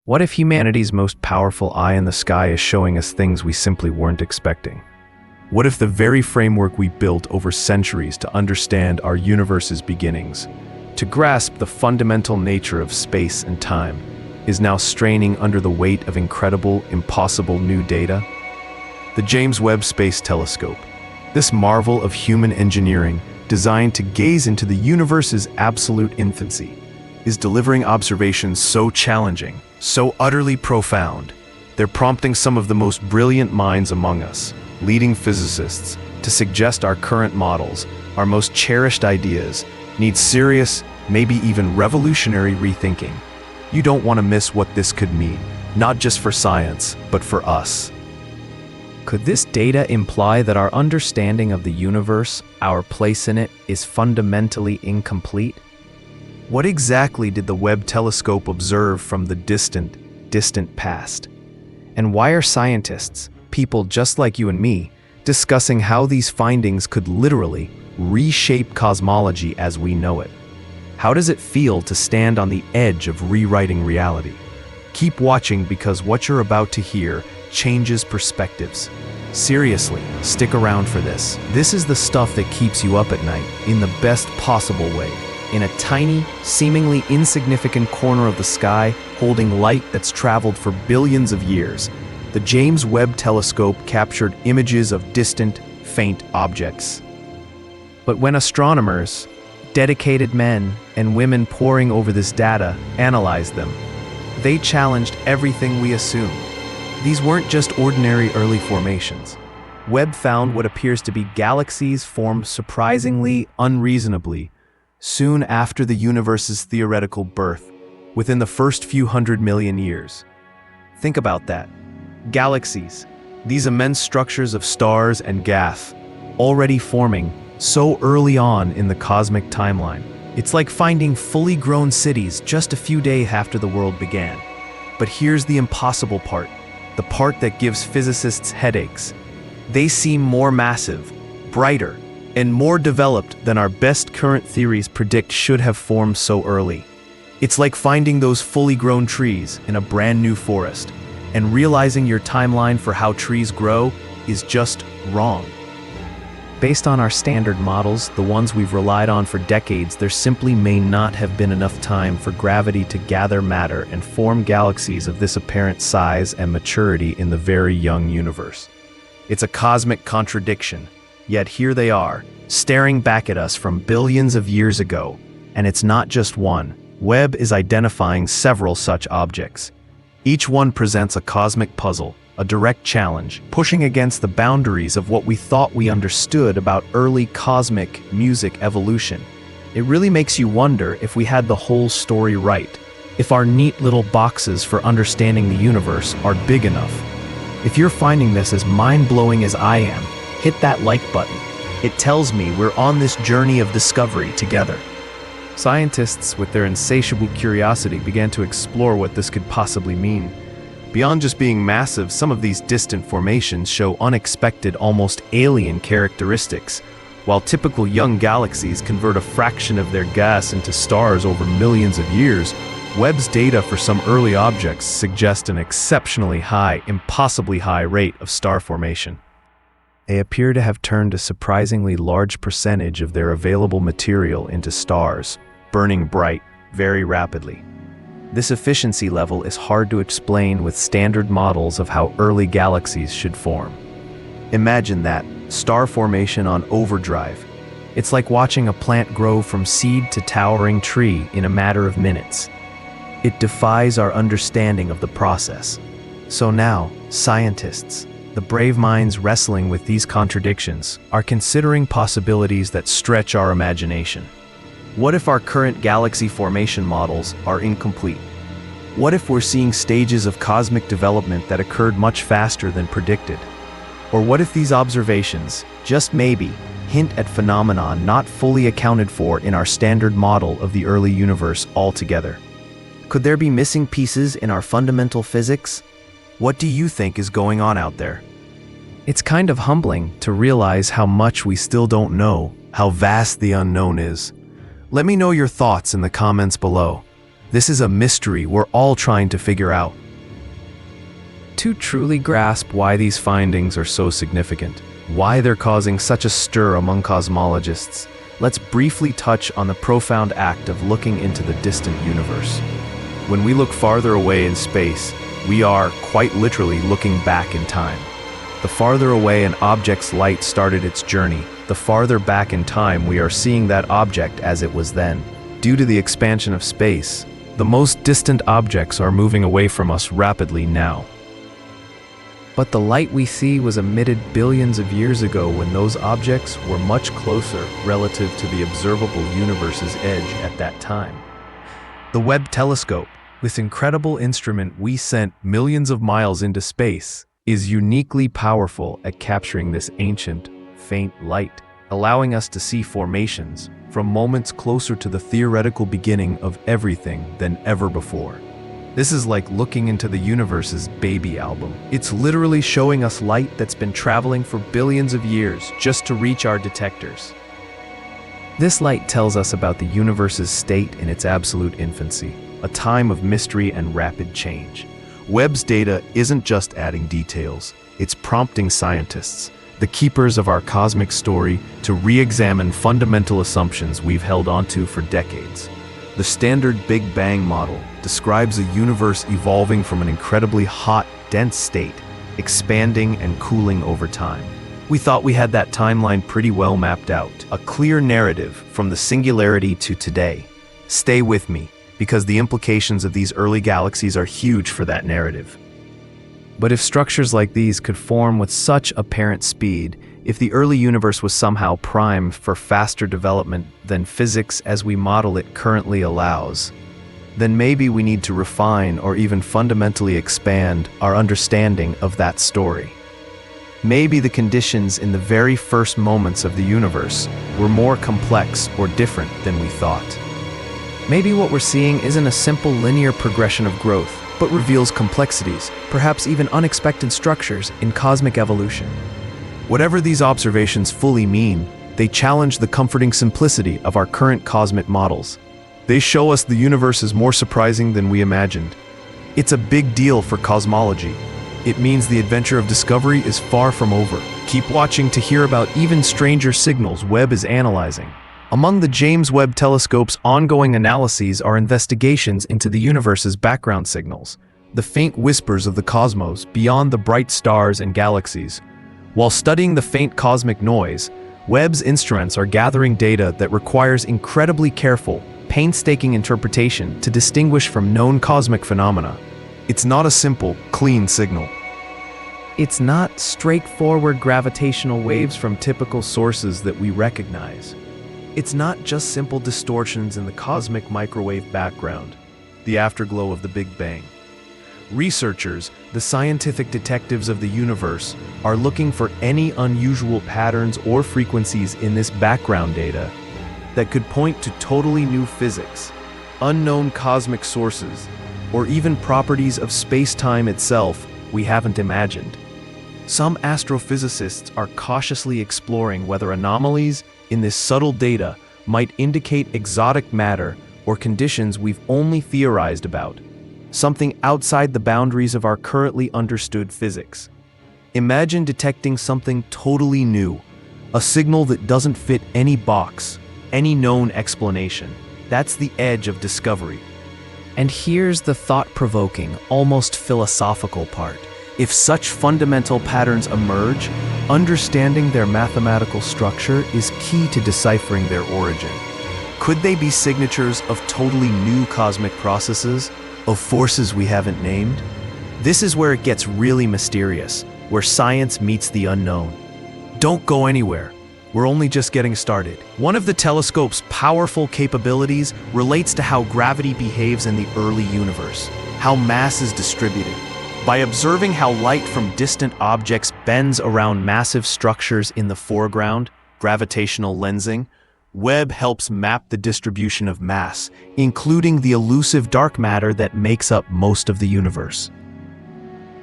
What if humanity's most powerful eye in the sky is showing us things we simply weren't expecting? What if the very framework we built over centuries to understand our universe's beginnings, to grasp the fundamental nature of space and time, is now straining under the weight of incredible, impossible new data? The James Webb Space Telescope, this marvel of human engineering designed to gaze into the universe's absolute infancy, is delivering observations so challenging, so utterly profound, they're prompting some of the most brilliant minds among us, leading physicists, to suggest our current models, our most cherished ideas, need serious, maybe even revolutionary rethinking. You don't want to miss what this could mean, not just for science, but for us. Could this data imply that our understanding of the universe, our place in it, is fundamentally incomplete? What exactly did the Webb telescope observe from the distant past? And why are scientists, people just like you and me, discussing how these findings could literally reshape cosmology as we know it? How does it feel to stand on the edge of rewriting reality? Keep watching, because what you're about to hear changes perspectives. Seriously, stick around for this. This is the stuff that keeps you up at night in the best possible way. In a tiny, seemingly insignificant corner of the sky, holding light that's traveled for billions of years, the James Webb Telescope captured images of distant, faint objects. But when astronomers, dedicated men and women poring over this data, analyzed them, they challenged everything we assumed. These weren't just ordinary early formations. Webb found what appears to be galaxies formed surprisingly, unreasonably, soon after the universe's theoretical birth, within the first few 100 million years. Think about that. Galaxies, these immense structures of stars and gas, already forming so early on in the cosmic timeline. It's like finding fully grown cities just a few days after the world began. But here's the impossible part, the part that gives physicists headaches. They seem more massive, brighter, and more developed than our best current theories predict should have formed so early. It's like finding those fully grown trees in a brand new forest, and realizing your timeline for how trees grow is just wrong. Based on our standard models, the ones we've relied on for decades, there simply may not have been enough time for gravity to gather matter and form galaxies of this apparent size and maturity in the very young universe. It's a cosmic contradiction, yet here they are, staring back at us from billions of years ago. And it's not just one. Webb is identifying several such objects. Each one presents a cosmic puzzle, a direct challenge, pushing against the boundaries of what we thought we understood about early cosmic music evolution. It really makes you wonder if we had the whole story right, if our neat little boxes for understanding the universe are big enough. If you're finding this as mind-blowing as I am, hit that like button. It tells me we're on this journey of discovery together. Scientists, with their insatiable curiosity, began to explore what this could possibly mean. Beyond just being massive, some of these distant formations show unexpected, almost alien characteristics. While typical young galaxies convert a fraction of their gas into stars over millions of years, Webb's data for some early objects suggest an exceptionally high, impossibly high rate of star formation. They appear to have turned a surprisingly large percentage of their available material into stars, burning bright very rapidly. This efficiency level is hard to explain with standard models of how early galaxies should form. Imagine that, star formation on overdrive. It's like watching a plant grow from seed to towering tree in a matter of minutes. It defies our understanding of the process. So now, scientists, the brave minds wrestling with these contradictions, are considering possibilities that stretch our imagination. What if our current galaxy formation models are incomplete? What if we're seeing stages of cosmic development that occurred much faster than predicted? Or what if these observations, just maybe, hint at phenomena not fully accounted for in our standard model of the early universe altogether? Could there be missing pieces in our fundamental physics? What do you think is going on out there? It's kind of humbling to realize how much we still don't know, how vast the unknown is. Let me know your thoughts in the comments below. This is a mystery we're all trying to figure out. To truly grasp why these findings are so significant, why they're causing such a stir among cosmologists, let's briefly touch on the profound act of looking into the distant universe. When we look farther away in space, we are, quite literally, looking back in time. The farther away an object's light started its journey, the farther back in time we are seeing that object as it was then. Due to the expansion of space, the most distant objects are moving away from us rapidly now. But the light we see was emitted billions of years ago when those objects were much closer relative to the observable universe's edge at that time. The Webb telescope, this incredible instrument we sent millions of miles into space, is uniquely powerful at capturing this ancient, faint light, allowing us to see formations from moments closer to the theoretical beginning of everything than ever before. This is like looking into the universe's baby album. It's literally showing us light that's been traveling for billions of years just to reach our detectors. This light tells us about the universe's state in its absolute infancy, a time of mystery and rapid change. Webb's data isn't just adding details, it's prompting scientists, the keepers of our cosmic story, to re-examine fundamental assumptions we've held onto for decades. The standard Big Bang model describes a universe evolving from an incredibly hot, dense state, expanding and cooling over time. We thought we had that timeline pretty well mapped out, a clear narrative from the singularity to today. Stay with me, because the implications of these early galaxies are huge for that narrative. But if structures like these could form with such apparent speed, if the early universe was somehow primed for faster development than physics as we model it currently allows, then maybe we need to refine or even fundamentally expand our understanding of that story. Maybe the conditions in the very first moments of the universe were more complex or different than we thought. Maybe what we're seeing isn't a simple linear progression of growth, but reveals complexities, perhaps even unexpected structures in cosmic evolution. Whatever these observations fully mean, they challenge the comforting simplicity of our current cosmic models. They show us the universe is more surprising than we imagined. It's a big deal for cosmology. It means the adventure of discovery is far from over. Keep watching to hear about even stranger signals Webb is analyzing. Among the James Webb Telescope's ongoing analyses are investigations into the universe's background signals, the faint whispers of the cosmos beyond the bright stars and galaxies. While studying the faint cosmic noise, Webb's instruments are gathering data that requires incredibly careful, painstaking interpretation to distinguish from known cosmic phenomena. It's not a simple, clean signal. It's not straightforward gravitational waves from typical sources that we recognize. It's not just simple distortions in the cosmic microwave background, the afterglow of the Big Bang. Researchers, the scientific detectives of the universe, are looking for any unusual patterns or frequencies in this background data that could point to totally new physics, unknown cosmic sources, or even properties of space-time itself we haven't imagined. Some astrophysicists are cautiously exploring whether anomalies in this subtle data might indicate exotic matter or conditions we've only theorized about, something outside the boundaries of our currently understood physics. Imagine detecting something totally new, a signal that doesn't fit any box, any known explanation. That's the edge of discovery. And here's the thought-provoking, almost philosophical part. If such fundamental patterns emerge, understanding their mathematical structure is key to deciphering their origin. Could they be signatures of totally new cosmic processes, of forces we haven't named? This is where it gets really mysterious, where science meets the unknown. Don't go anywhere. We're only just getting started. One of the telescope's powerful capabilities relates to how gravity behaves in the early universe, how mass is distributed. By observing how light from distant objects bends around massive structures in the foreground, gravitational lensing, Webb helps map the distribution of mass, including the elusive dark matter that makes up most of the universe.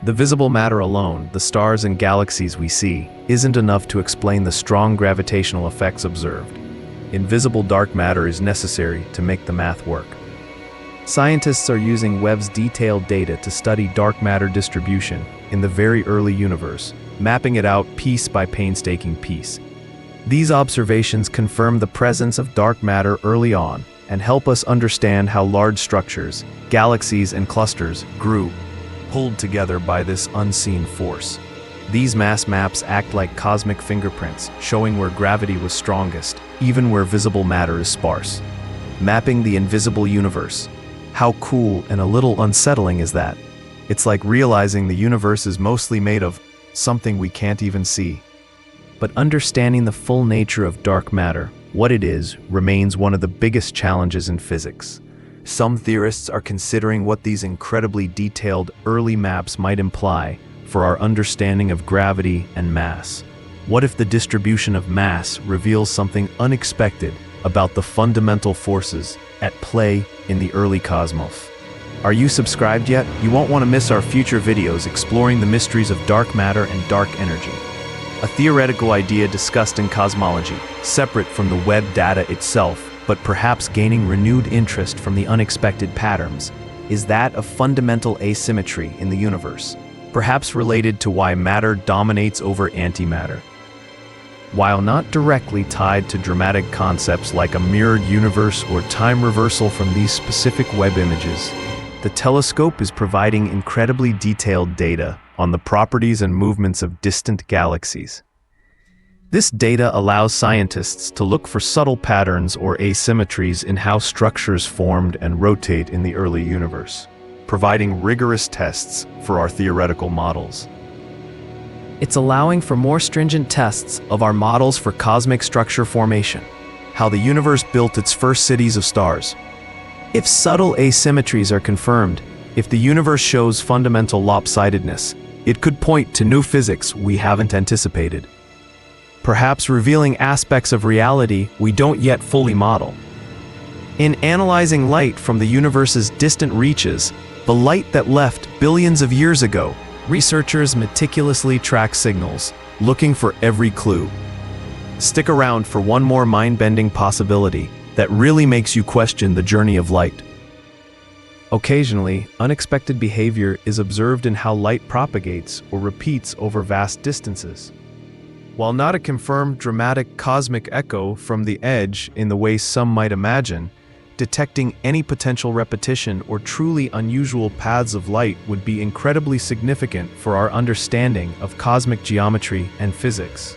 The visible matter alone, the stars and galaxies we see, isn't enough to explain the strong gravitational effects observed. Invisible dark matter is necessary to make the math work. Scientists are using Webb's detailed data to study dark matter distribution in the very early universe, mapping it out piece by painstaking piece. These observations confirm the presence of dark matter early on and help us understand how large structures, galaxies and clusters grew, pulled together by this unseen force. These mass maps act like cosmic fingerprints, showing where gravity was strongest, even where visible matter is sparse. Mapping the invisible universe. How cool and a little unsettling is that? It's like realizing the universe is mostly made of something we can't even see. But understanding the full nature of dark matter, what it is, remains one of the biggest challenges in physics. Some theorists are considering what these incredibly detailed early maps might imply for our understanding of gravity and mass. What if the distribution of mass reveals something unexpected about the fundamental forces at play in the early cosmos? Are you subscribed yet? You won't want to miss our future videos exploring the mysteries of dark matter and dark energy. A theoretical idea discussed in cosmology, separate from the Webb data itself, but perhaps gaining renewed interest from the unexpected patterns, is that of fundamental asymmetry in the universe, perhaps related to why matter dominates over antimatter. While not directly tied to dramatic concepts like a mirrored universe or time reversal from these specific Webb images, the telescope is providing incredibly detailed data on the properties and movements of distant galaxies. This data allows scientists to look for subtle patterns or asymmetries in how structures formed and rotate in the early universe, providing rigorous tests for our theoretical models. It's allowing for more stringent tests of our models for cosmic structure formation, how the universe built its first cities of stars. If subtle asymmetries are confirmed, if the universe shows fundamental lopsidedness, it could point to new physics we haven't anticipated, perhaps revealing aspects of reality we don't yet fully model. In analyzing light from the universe's distant reaches, the light that left billions of years ago, researchers meticulously track signals, looking for every clue. Stick around for one more mind-bending possibility that really makes you question the journey of light. Occasionally, unexpected behavior is observed in how light propagates or repeats over vast distances. While not a confirmed dramatic cosmic echo from the edge in the way some might imagine, detecting any potential repetition or truly unusual paths of light would be incredibly significant for our understanding of cosmic geometry and physics.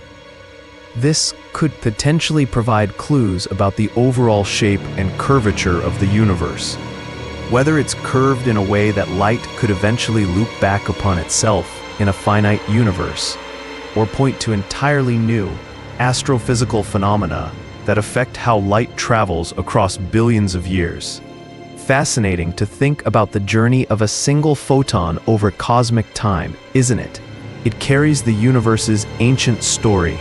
This could potentially provide clues about the overall shape and curvature of the universe. Whether it's curved in a way that light could eventually loop back upon itself in a finite universe, or point to entirely new astrophysical phenomena that affect how light travels across billions of years. Fascinating to think about the journey of a single photon over cosmic time, isn't it? It carries the universe's ancient story.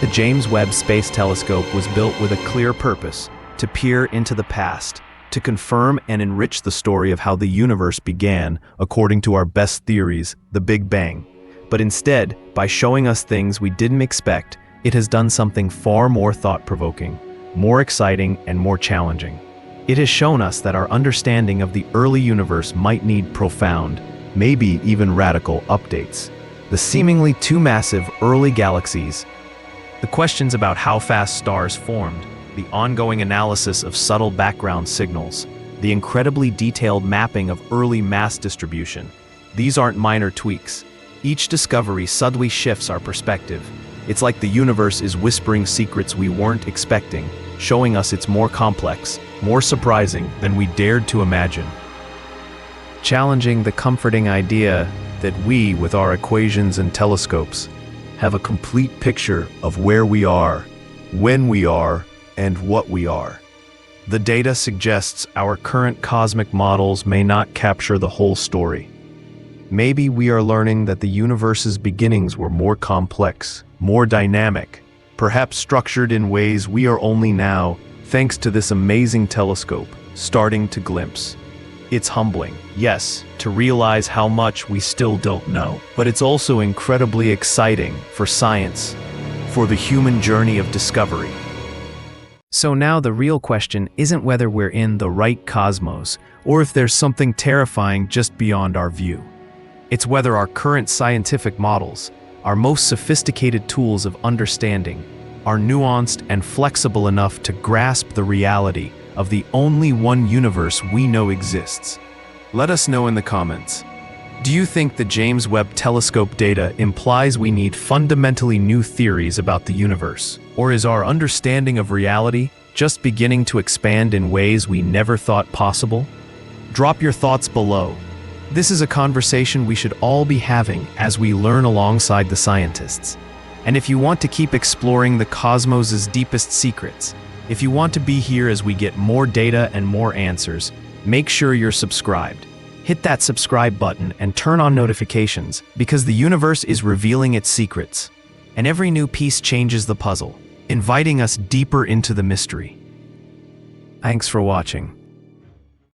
The James Webb Space Telescope was built with a clear purpose: to peer into the past, to confirm and enrich the story of how the universe began, according to our best theories, the Big Bang. But instead, by showing us things we didn't expect, it has done something far more thought-provoking, more exciting, and more challenging. It has shown us that our understanding of the early universe might need profound, maybe even radical updates. The seemingly too massive early galaxies, the questions about how fast stars formed, the ongoing analysis of subtle background signals, the incredibly detailed mapping of early mass distribution. These aren't minor tweaks. Each discovery subtly shifts our perspective. It's like the universe is whispering secrets we weren't expecting, showing us it's more complex, more surprising than we dared to imagine. Challenging the comforting idea that we, with our equations and telescopes, have a complete picture of where we are, when we are, and what we are. The data suggests our current cosmic models may not capture the whole story. Maybe we are learning that the universe's beginnings were more complex, more dynamic, perhaps structured in ways we are only now, thanks to this amazing telescope, starting to glimpse. It's humbling, yes, to realize how much we still don't know, but it's also incredibly exciting for science, for the human journey of discovery. So now the real question isn't whether we're in the right cosmos, or if there's something terrifying just beyond our view. It's whether our current scientific models, our most sophisticated tools of understanding, are nuanced and flexible enough to grasp the reality of the only one universe we know exists. Let us know in the comments. Do you think the James Webb Telescope data implies we need fundamentally new theories about the universe? Or is our understanding of reality just beginning to expand in ways we never thought possible? Drop your thoughts below. This is a conversation we should all be having as we learn alongside the scientists. And if you want to keep exploring the cosmos' deepest secrets, if you want to be here as we get more data and more answers, make sure you're subscribed. Hit that subscribe button and turn on notifications, because the universe is revealing its secrets. And every new piece changes the puzzle, inviting us deeper into the mystery. Thanks for watching.